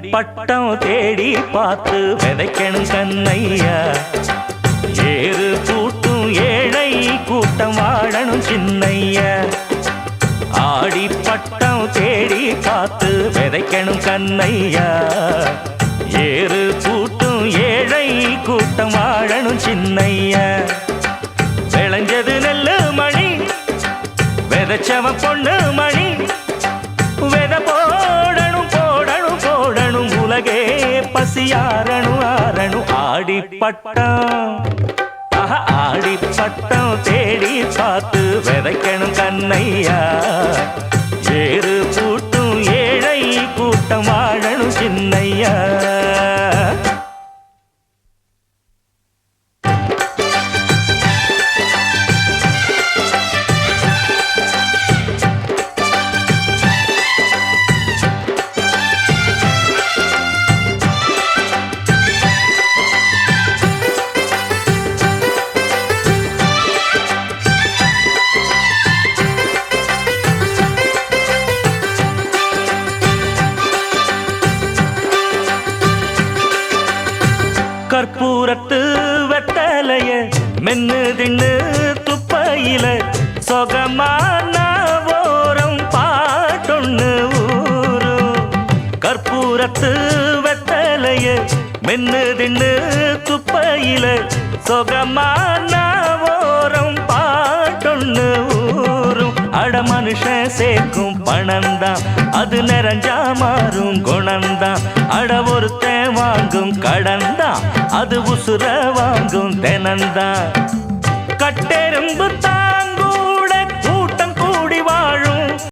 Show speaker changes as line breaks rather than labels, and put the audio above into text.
பட்டம் தேடி பார்த்து விதைக்கணும் கண்ணையா. ஏறு கூட்டும் ஏழை கூட்டம் வாழணும் சின்னையா. ஆடி பட்டம் தேடி பார்த்து விதைக்கணும் கண்ணையா. ஏறு கூட்டும் ஏழை கூட்டம் வாழணும் சின்னையா. விளைஞ்சது நெல்லு மணி விதைச்சவன் பொண்ணு மணி. விதை போடணும் போடணும் போடணும் உலகே பசியாரணும் ஆரணும். ஆடி பட்டம் ஆடி பட்டம் தேடி பார்த்து விதைக்கணும் கண்ணையா. ஏறு கூட்டும் ஏழை கூட்டம் வாழணும் சின்னையா. கற்பூரத்து வெத்தலைய மென்னு தின்னு துப்பையில சொகமான ஓரம் பாட்டொன்னு ஊரும். கற்பூரத்து வெத்தலைய மென்னு தின்னு துப்பையில சொகமான ஓரம் பாட்டொன்னு ஊரும். அட மனுஷன் சேர்க்கும் பணந்தான் அது நிறைஞ்சா மாறும் குணந்தான். அட ஒருத்தன் வாங்கும் கடன்தான் அது உசுர வாங்கும் தெனந்தான்.